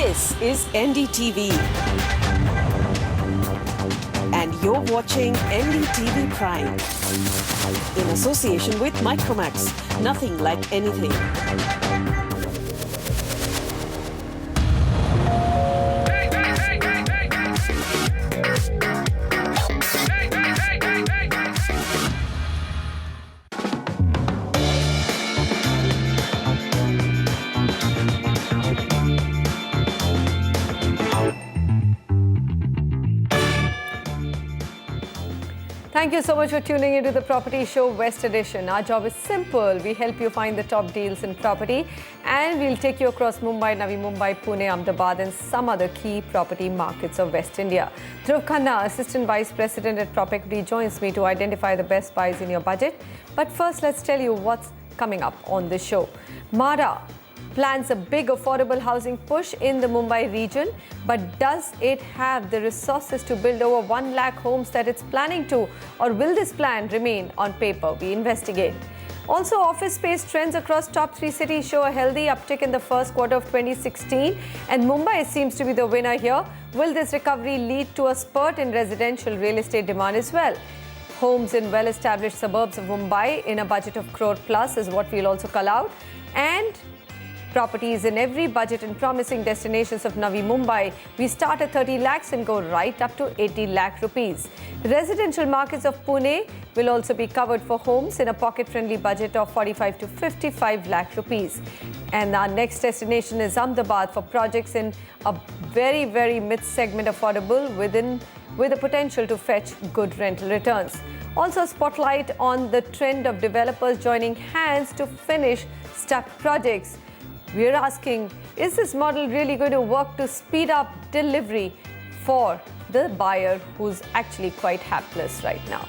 This is NDTV. And you're watching NDTV Prime. In association with Micromax. Nothing like anything. Thank you so much for tuning into the Property Show West Edition. Our job is simple. We help you find the top deals in property and we'll take you across Mumbai, Navi Mumbai, Pune, Ahmedabad and some other key property markets of West India. Dhruv Khanna, Assistant Vice President at Prop Equity, joins me to identify the best buys in your budget. But first, let's tell you what's coming up on the show. Mara plans a big affordable housing push in the Mumbai region, but does it have the resources to build over 1 lakh homes that it's planning to, or will this plan remain on paper? We investigate. Also, office space trends across top 3 cities show a healthy uptick in the first quarter of 2016, and Mumbai seems to be the winner here. Will this recovery lead to a spurt in residential real estate demand as well? Homes in well-established suburbs of Mumbai in a budget of crore plus is what we'll also call out. And properties in every budget and promising destinations of Navi Mumbai. We start at 30 lakhs and go right up to 80 lakh rupees. Residential markets of Pune will also be covered for homes in a pocket-friendly budget of 45 to 55 lakh rupees. And our next destination is Ahmedabad for projects in a very, very mid-segment affordable with the potential to fetch good rental returns. Also, a spotlight on the trend of developers joining hands to finish stuck projects. We're asking, is this model really going to work to speed up delivery for the buyer who's actually quite hapless right now?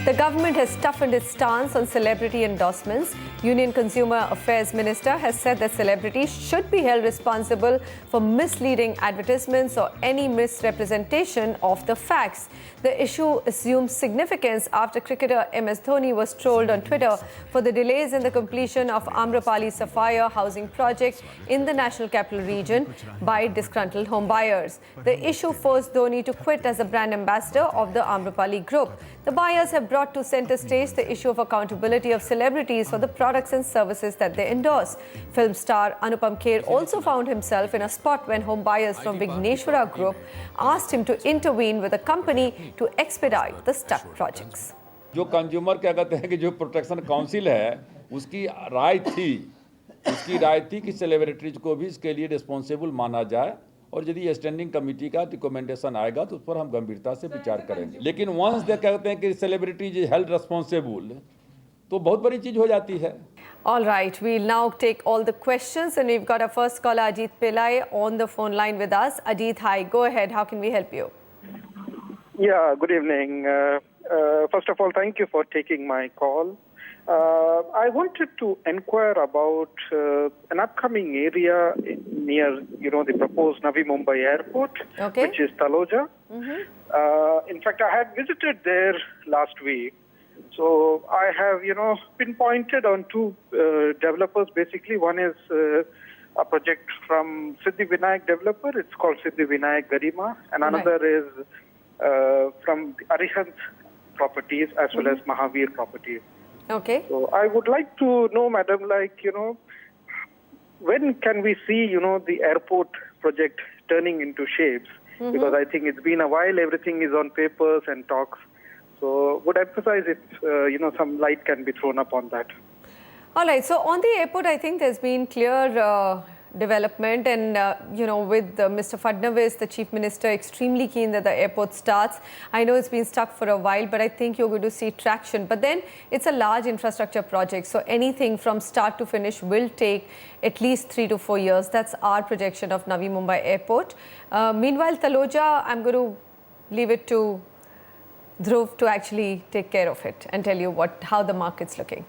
The government has toughened its stance on celebrity endorsements. Union Consumer Affairs Minister has said that celebrities should be held responsible for misleading advertisements or any misrepresentation of the facts. The issue assumes significance after cricketer MS Dhoni was trolled on Twitter for the delays in the completion of Amrapali Sapphire housing project in the National Capital Region by disgruntled home buyers. The issue forced Dhoni to quit as a brand ambassador of the Amrapali Group. The buyers have brought to center stage the issue of accountability of celebrities for the products and services that they endorse. Film star Anupam Kher also found himself in a spot when home buyers from Vigneshwara Group asked him to intervene with a company to expedite the stuck projects. जो consumer क्या कहते हैं कि जो protection council है उसकी राय थी कि सेलिब्रिटीज को भी इसके लिए रिस्पॉन्सिबल माना जाए और यदि स्टैंडिंग कमेटी का रिकमेंडेशन आएगा तो उस पर हम गंभीरता से विचार करेंगे लेकिन वंस दे कहते हैं कि सेलिब्रिटीज इज हेल्ड रिस्पॉन्सिबल तो बहुत बड़ी चीज हो जाती है. All right, we'll now take all the questions and we've got our first caller Ajit Pillai on the phone line with us. Ajit, hi, go ahead. How can we help you? Yeah, good evening. First of all, thank you for taking my call. I wanted to inquire about an upcoming area near, the proposed Navi Mumbai Airport, which is Taloja. In fact, I had visited there last week. So I have, pinpointed on two developers. Basically, one is a project from Siddhi Vinayak developer. It's called Siddhi Vinayak Garima. And another is from Arihant Properties as well as Mahavir Properties. Okay. So I would like to know, madam, when can we see, the airport project turning into shapes? Because I think it's been a while, everything is on papers and talks. So would emphasize if, some light can be thrown up on that. All right. So on the airport, I think there's been clear development and, with Mr. Fadnavis, the Chief Minister, extremely keen that the airport starts. I know it's been stuck for a while, but I think you're going to see traction. But then it's a large infrastructure project. So anything from start to finish will take at least 3 to 4 years. That's our projection of Navi Mumbai Airport. Meanwhile, Taloja, I'm going to leave it to Dhruv to actually take care of it and tell you how the market's looking.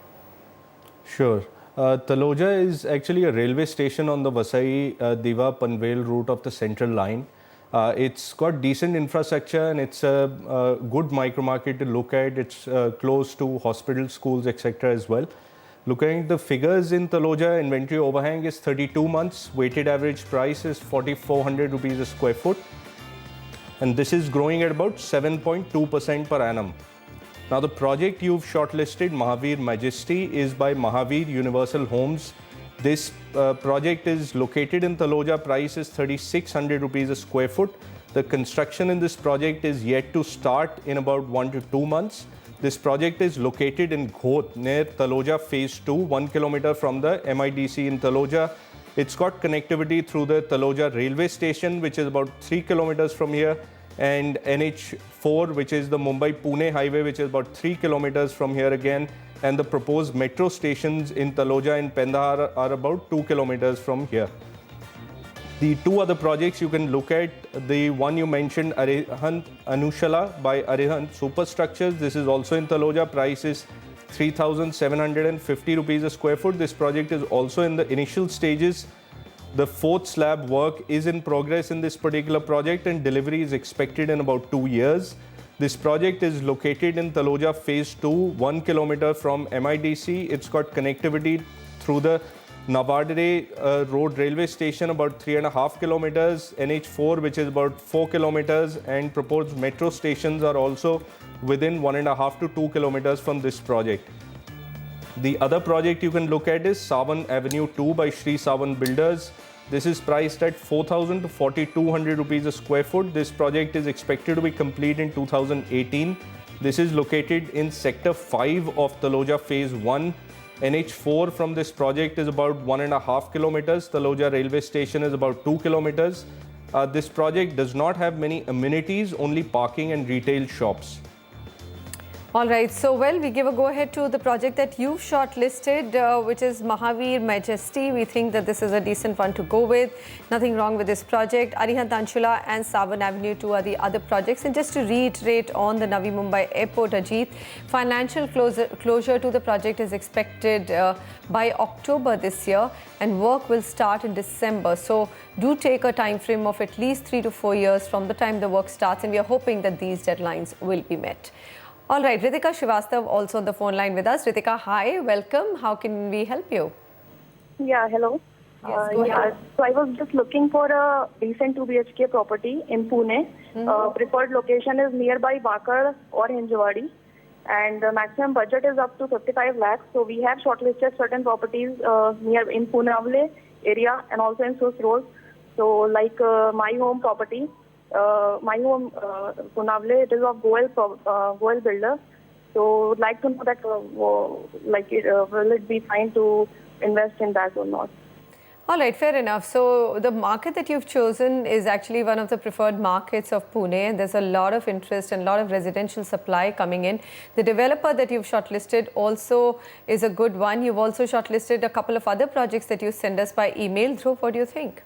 Sure. Taloja is actually a railway station on the Vasai-Diva Panvel route of the Central Line. It's got decent infrastructure and it's a good micro market to look at. It's close to hospitals, schools, etc. as well. Looking at the figures in Taloja, inventory overhang is 32 months. Weighted average price is 4,400 rupees a square foot. And this is growing at about 7.2% per annum. Now the project you've shortlisted, Mahavir Majesty, is by Mahavir Universal Homes. This project is located in Taloja. Price is 3,600 rupees a square foot. The construction in this project is yet to start in about 1 to 2 months. This project is located in Ghoth near Taloja Phase 2, 1 kilometer from the MIDC in Taloja. It's got connectivity through the Taloja railway station, which is about 3 kilometers from here, and NH4, which is the Mumbai-Pune highway, which is about 3 kilometers from here again. And the proposed metro stations in Taloja and Pendhar are about 2 kilometers from here. The two other projects you can look at, the one you mentioned, Arihant Anushala by Arihant Superstructures. This is also in Taloja. Price is 3,750 rupees a square foot. This project is also in the initial stages. The fourth slab work is in progress in this particular project, and delivery is expected in about 2 years. This project is located in Taloja Phase 2, 1 kilometer from MIDC. It's got connectivity through the Navadre Road railway station, about 3.5 kilometers, NH4, which is about 4 kilometers, and proposed metro stations are also within 1.5 to 2 kilometers from this project. The other project you can look at is Savan Avenue 2 by Sri Savan Builders. This is priced at 4,000 to 4,200 rupees a square foot. This project is expected to be complete in 2018. This is located in Sector 5 of Taloja Phase 1. NH4 from this project is about 1.5 kilometers. Taloja railway station is about 2 kilometers. This project does not have many amenities, only parking and retail shops. All right, so well, we give a go-ahead to the project that you've shortlisted, which is Mahavir Majesty. We think that this is a decent one to go with. Nothing wrong with this project. Arihant Anshula and Savan Avenue 2 are the other projects. And just to reiterate on the Navi Mumbai Airport, Ajit, financial closure to the project is expected by October this year, and work will start in December. So do take a time frame of at least 3 to 4 years from the time the work starts, and we are hoping that these deadlines will be met. All right, Ritika Srivastav also on the phone line with us. Ritika, hi, welcome. How can we help you? Yeah, hello. Yes, go ahead. So I was just looking for a decent 2 BHK property in Pune. Preferred location is nearby Bakar or Hinjawadi. And the maximum budget is up to 55 lakhs. So we have shortlisted certain properties near in Pune area and also in Sus Road. So like my home property. My home, Punavle, it is of Goel Builder. So would like to know that, will it be fine to invest in that or not? All right, fair enough. So the market that you've chosen is actually one of the preferred markets of Pune, and there's a lot of interest and a lot of residential supply coming in. The developer that you've shortlisted also is a good one. You've also shortlisted a couple of other projects that you send us by email. Dhruv, what do you think?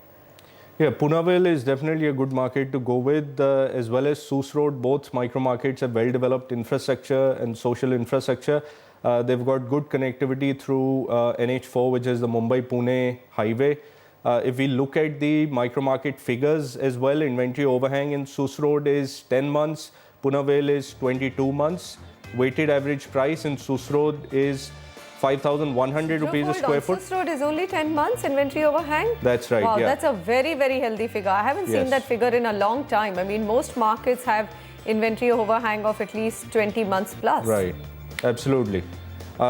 Yeah, Punawale is definitely a good market to go with, as well as Sus Road. Both micro markets have well-developed infrastructure and social infrastructure. They've got good connectivity through NH4, which is the Mumbai-Pune highway. If we look at the micro market figures as well, inventory overhang in Sus Road is 10 months, Punawale is 22 months. Weighted average price in Sus Road is 5,100 rupees a square foot. Sus Road is only 10 months inventory overhang? That's right, wow, yeah. That's a very, very healthy figure. I haven't seen that figure in a long time. I mean, most markets have inventory overhang of at least 20 months plus. Right, absolutely.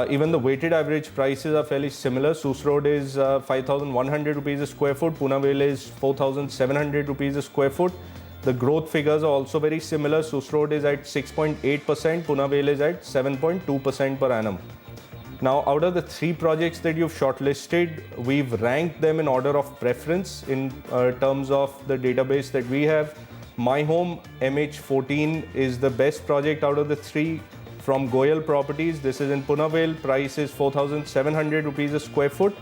Even the weighted average prices are fairly similar. Sus Road is 5,100 rupees a square foot. Punawale is 4,700 rupees a square foot. The growth figures are also very similar. Sus Road is at 6.8%. Punawale is at 7.2% per annum. Now, out of the 3 projects that you've shortlisted, we've ranked them in order of preference in terms of the database that we have. My Home MH14 is the best project out of the 3 from Goyal Properties. This is in Punawale. Price is 4,700 rupees a square foot.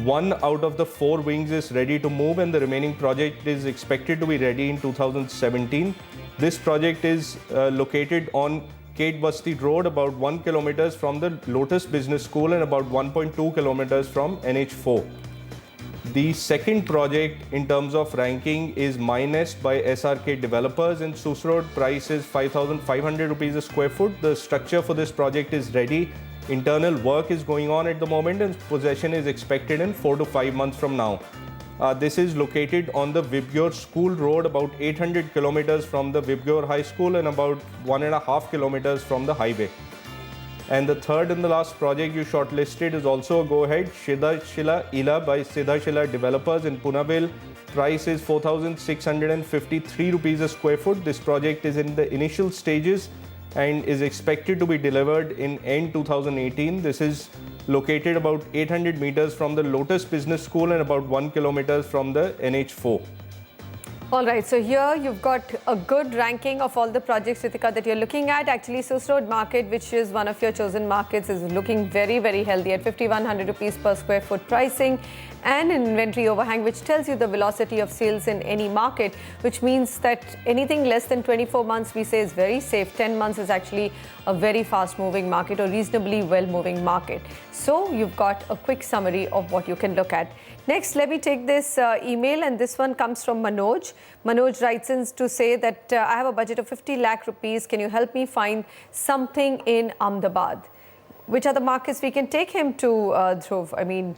1 out of the 4 wings is ready to move, and the remaining project is expected to be ready in 2017. This project is located on Kate Basti Road, about 1 kilometers from the Lotus Business School and about 1.2 kilometers from NH4. The second project in terms of ranking is My Nest by SRK Developers in Sus Road. Price is 5,500 rupees a square foot. The structure for this project is ready. Internal work is going on at the moment and possession is expected in 4 to 5 months from now. This is located on the Vibgyor School Road, about 800 kilometers from the Vibgyor High School and about 1.5 kilometers from the highway. And the third and the last project you shortlisted is also a go-ahead, Siddha Ila by Siddha Shila Developers in Punaville. Price is 4,653 rupees a square foot. This project is in the initial stages and is expected to be delivered in end 2018. This is located about 800 meters from the Lotus Business School and about 1 kilometer from the NH4. All right, so here you've got a good ranking of all the projects, Ritika, that you're looking at. Actually, Sus Road Market, which is one of your chosen markets, is looking very, very healthy at 5,100 rupees per square foot pricing and an inventory overhang, which tells you the velocity of sales in any market, which means that anything less than 24 months we say is very safe. 10 months is actually a very fast moving market or reasonably well moving market. So you've got a quick summary of what you can look at. Next, let me take this email, and this one comes from Manoj. Manoj writes in to say that I have a budget of 50 lakh rupees. Can you help me find something in Ahmedabad? Which are the markets we can take him to, Dhruv? I mean,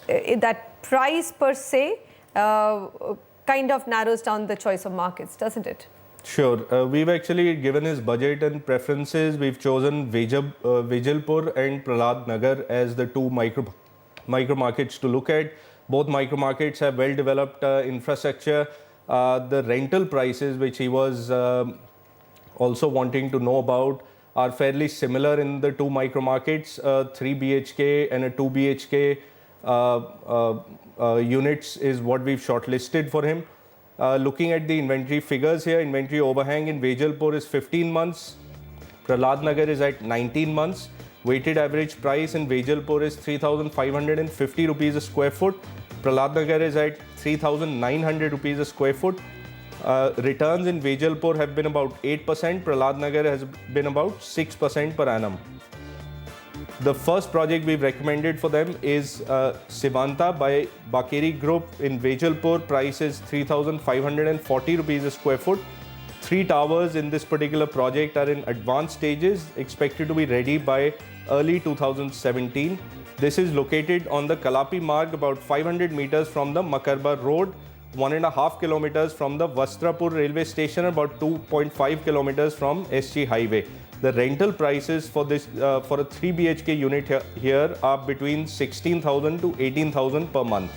that price per se kind of narrows down the choice of markets, doesn't it? Sure. We've actually given his budget and preferences. We've chosen Vejalpur and Prahlad Nagar as the two micro markets to look at. Both micro markets have well developed infrastructure. The rental prices, which he was also wanting to know about, are fairly similar in the two micro markets. 3 BHK and a 2 BHK units is what we've shortlisted for him. Looking at the inventory figures here, inventory overhang in Vejalpur is 15 months. Prahlad Nagar is at 19 months. Weighted average price in Vejalpur is 3,550 rupees a square foot. Prahlad Nagar is at 3,900 rupees a square foot. Returns in Vejalpur have been about 8%. Prahlad Nagar has been about 6% per annum. The first project we've recommended for them is Sivanta by Bakeri Group in Vejalpur. Price is 3,540 rupees a square foot. 3 towers in this particular project are in advanced stages, expected to be ready by early 2017. This is located on the Kalapi Marg, about 500 meters from the Makarba Road, 1.5 kilometers from the Vastrapur railway station, about 2.5 kilometers from SG Highway. The rental prices for this for a 3 BHK unit here are between 16,000 to 18,000 per month.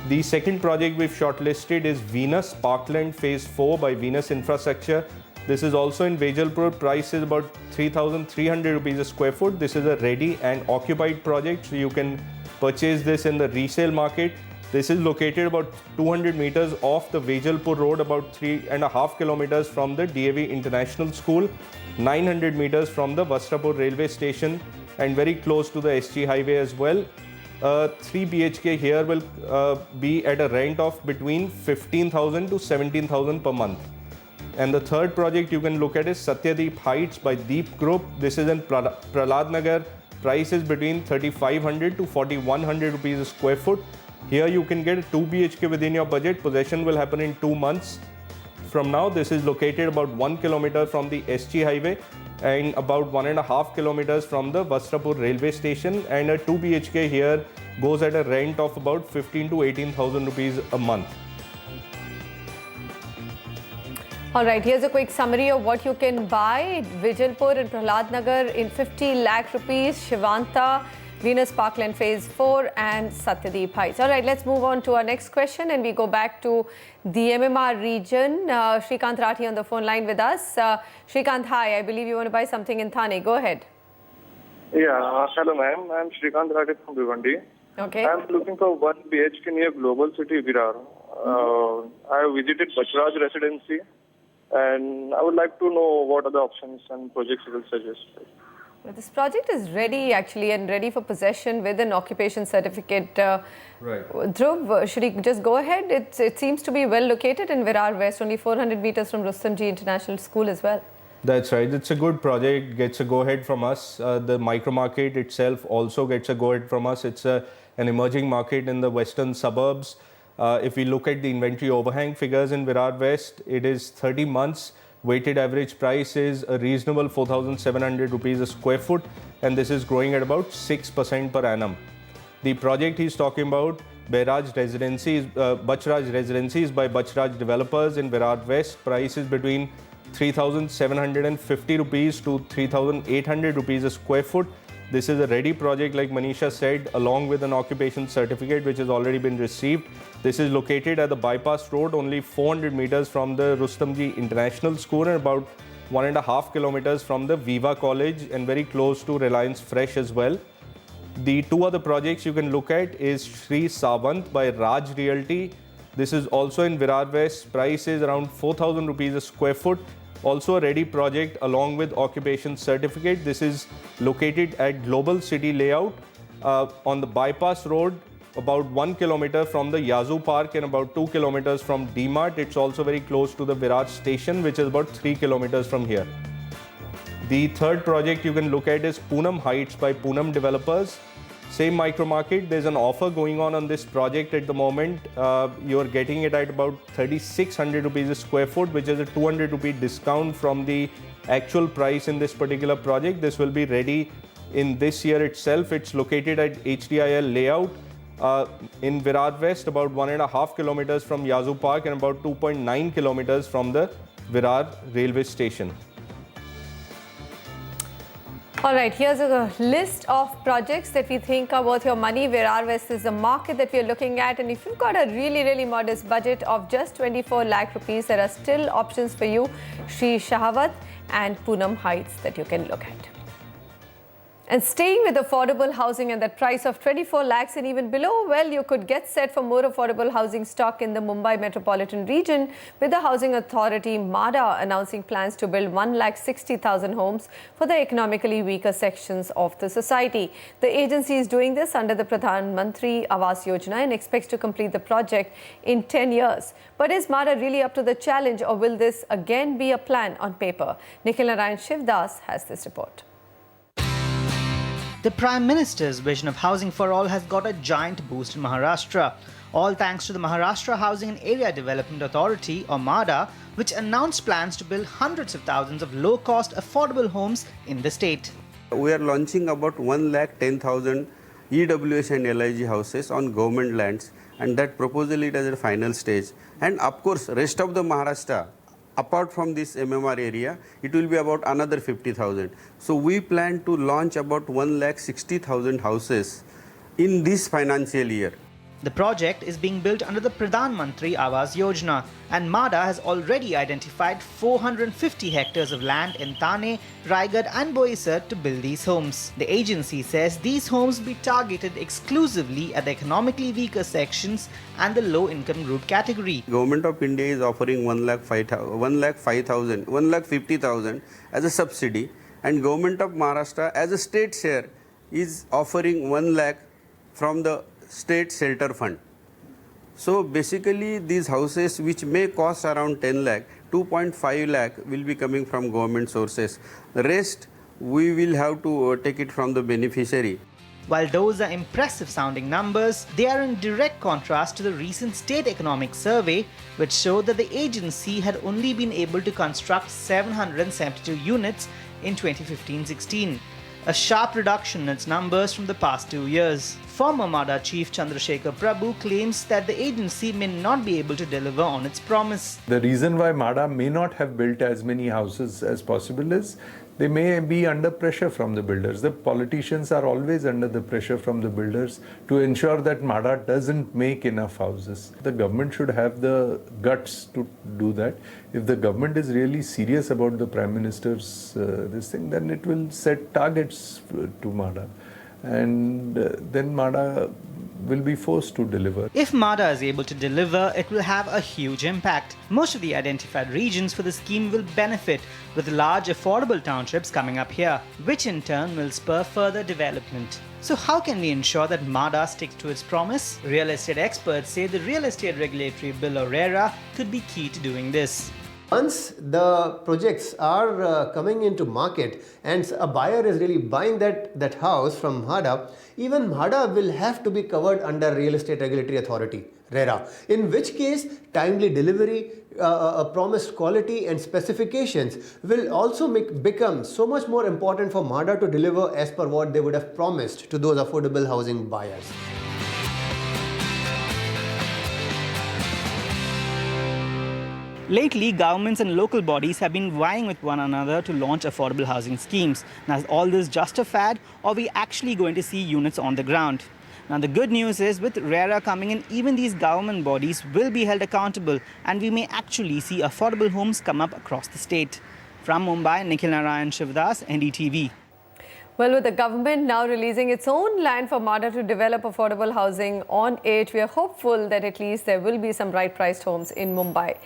The second project we've shortlisted is Venus Parkland Phase 4 by Venus Infrastructure. This is also in Vejalpur. Price is about 3,300 rupees a square foot. This is a ready and occupied project, so you can purchase this in the resale market. This is located about 200 meters off the Vejalpur road, about 3.5 kilometers from the DAV International School, 900 meters from the Vastrapur railway station, and very close to the SG highway as well. 3 BHK here will be at a rent of between 15,000 to 17,000 per month. And the third project you can look at is Satyadeep Heights by Deep Group. This is in Prahlad Nagar. Price is between 3,500 to 4,100 rupees a square foot. Here you can get a 2 BHK within your budget. Possession will happen in 2 months from now. This is located about 1 kilometer from the SG highway and about 1.5 kilometers from the Vastrapur railway station, and a 2 BHK here goes at a rent of about 15 to 18,000 rupees a month. All right, here's a quick summary of what you can buy. Vejalpur and Prahlad Nagar in 50 lakh rupees, Shivanta, Venus Parkland Phase 4 and Satyadeep Heights. All right, let's move on to our next question and we go back to the MMR region. Shrikant Rathi on the phone line with us. Shrikant, hi. I believe you want to buy something in Thane. Go ahead. Yeah, hello ma'am. I'm Shrikant Rathi from Bhiwandi. Okay. I'm looking for 1 BHK near Global City, Virar. I have visited Bachraj Residency and I would like to know what are the options and projects you will suggest. Well, this project is ready actually and ready for possession with an occupation certificate. Right. Dhruv, should he just go ahead? It seems to be well located in Virar West, only 400 meters from Rustomjee International School as well. That's right. It's a good project, gets a go-ahead from us. The micro market itself also gets a go-ahead from us. It's an emerging market in the western suburbs. If we look at the inventory overhang figures in Virar West, it is 30 months. Weighted average price is a reasonable 4,700 rupees a square foot, and this is growing at about 6% per annum. The project he's talking about, Bachraj Residencies by Bachraj Developers in Virar West. Price is between 3,750 rupees to 3,800 rupees a square foot. This is a ready project, like Manisha said, along with an occupation certificate which has already been received. This is located at the bypass road, only 400 meters from the Rustomji International School and about 1.5 kilometers from the Viva College, and very close to Reliance Fresh as well. The two other projects you can look at is Sri Savant by Raj Realty. This is also in Virar West. Price is around 4,000 rupees a square foot. Also a ready project along with occupation certificate. This is located at Global City Layout on the bypass road, about 1 kilometer from the Yazoo Park and about 2 kilometers from D-Mart. It's also very close to the Virar station, which is about 3 kilometers from here. The third project you can look at is Poonam Heights by Poonam Developers. Same micro market. There's an offer going on this project at the moment. You're getting it at about 3,600 rupees a square foot, which is a 200 rupee discount from the actual price in this particular project. This will be ready in this year itself. It's located at HDIL layout in Virar West, about 1.5 kilometers from Yazoo Park and about 2.9 kilometers from the Virar railway station. All right, here's a list of projects that we think are worth your money. Virar West is the market that we're looking at, and if you've got a really modest budget of just 24 lakh rupees, there are still options for you. Sri Shahavat and Poonam Heights that you can look at. And staying with affordable housing and that price of 24 lakhs and even below, well, you could get set for more affordable housing stock in the Mumbai metropolitan region, with the Housing Authority, MADA, announcing plans to build 1,60,000 homes for the economically weaker sections of the society. The agency is doing this under the Pradhan Mantri Awas Yojana and expects to complete the project in 10 years. But is MADA really up to the challenge, or will this again be a plan on paper? Nikhil Narayan Shivdas has this report. The Prime Minister's vision of housing for all has got a giant boost in Maharashtra, all thanks to the Maharashtra Housing and Area Development Authority, or MADA, which announced plans to build hundreds of thousands of low-cost affordable homes in the state. We are launching about 1,10,000 EWS and LIG houses on government lands, and that proposal is at the final stage. And of course, rest of the Maharashtra, apart from this MMR area, it will be about another 50,000. So we plan to launch about 1,60,000 houses in this financial year. The project is being built under the Pradhan Mantri Awas Yojana, and MADA has already identified 450 hectares of land in Thane, Raigad and Boisar to build these homes. The agency says these homes will be targeted exclusively at the economically weaker sections and the low-income group category. Government of India is offering 1,50,000 as a subsidy, and Government of Maharashtra as a state share is offering 1 lakh from the State Shelter Fund. So basically these houses, which may cost around 10 lakh, 2.5 lakh will be coming from government sources. The rest we will have to take it from the beneficiary. While those are impressive sounding numbers, they are in direct contrast to the recent state economic survey, which showed that the agency had only been able to construct 772 units in 2015-16. A sharp reduction in its numbers from the past 2 years. Former MADA chief Chandrasekhar Prabhu claims that the agency may not be able to deliver on its promise. The reason why MADA may not have built as many houses as possible is they may be under pressure from the builders. The politicians are always under the pressure from the builders to ensure that MADA doesn't make enough houses. The government should have the guts to do that. If the government is really serious about the Prime Minister's this thing, then it will set targets to MADA. And then MADA will be forced to deliver. If MADA is able to deliver, it will have a huge impact. Most of the identified regions for the scheme will benefit, with large affordable townships coming up here, which in turn will spur further development. So how can we ensure that MADA sticks to its promise? Real estate experts say the Real Estate Regulatory Bill, or RERA, could be key to doing this. Once the projects are coming into market and a buyer is really buying that house from MHADA, even MHADA will have to be covered under Real Estate Regulatory Authority, RERA, in which case timely delivery, promised quality and specifications will also become so much more important for MHADA to deliver as per what they would have promised to those affordable housing buyers. Lately, governments and local bodies have been vying with one another to launch affordable housing schemes. Now, is all this just a fad, or are we actually going to see units on the ground? Now, the good news is, with RERA coming in, even these government bodies will be held accountable, and we may actually see affordable homes come up across the state. From Mumbai, Nikhil Narayan Shivdas, NDTV. Well, with the government now releasing its own land for MHADA to develop affordable housing on it, we are hopeful that at least there will be some right-priced homes in Mumbai.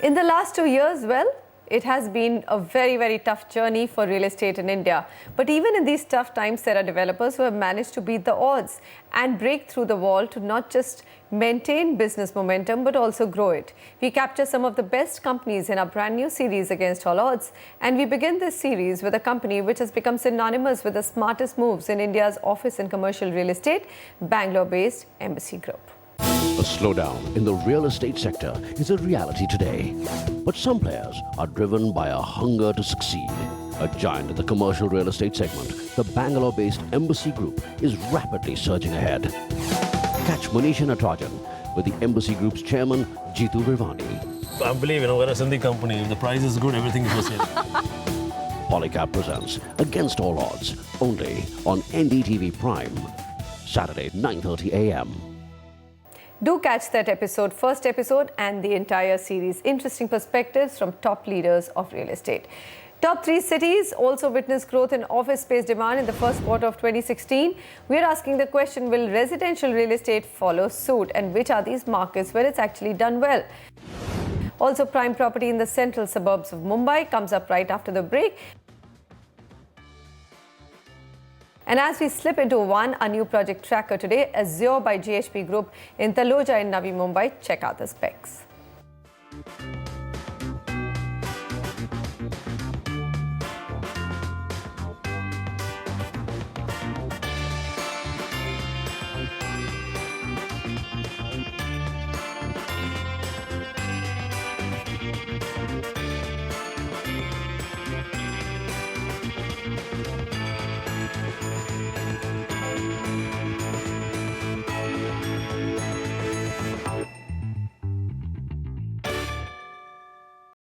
In the last 2 years, well, it has been a very, very tough journey for real estate in India. But even in these tough times, there are developers who have managed to beat the odds and break through the wall to not just maintain business momentum, but also grow it. We capture some of the best companies in our brand new series Against All Odds. And we begin this series with a company which has become synonymous with the smartest moves in India's office and commercial real estate, Bangalore-based Embassy Group. A slowdown in the real estate sector is a reality today. But some players are driven by a hunger to succeed. A giant in the commercial real estate segment, the Bangalore-based Embassy Group is rapidly surging ahead. Catch Manisha Natarajan with the Embassy Group's chairman, Jitu Virvani. I believe, we're a Sindhi company. If the price is good, everything is for sale. Polycab presents Against All Odds, only on NDTV Prime, Saturday, 9:30 a.m. Do catch that episode, first episode and the entire series. Interesting perspectives from top leaders of real estate. Top 3 cities also witnessed growth in office space demand in the first quarter of 2016. We are asking the question, will residential real estate follow suit? And which are these markets where it's actually done well? Also, prime property in the central suburbs of Mumbai comes up right after the break. And as we slip into a new project tracker today, Azure by GHP Group in Taloja in Navi Mumbai. Check out the specs.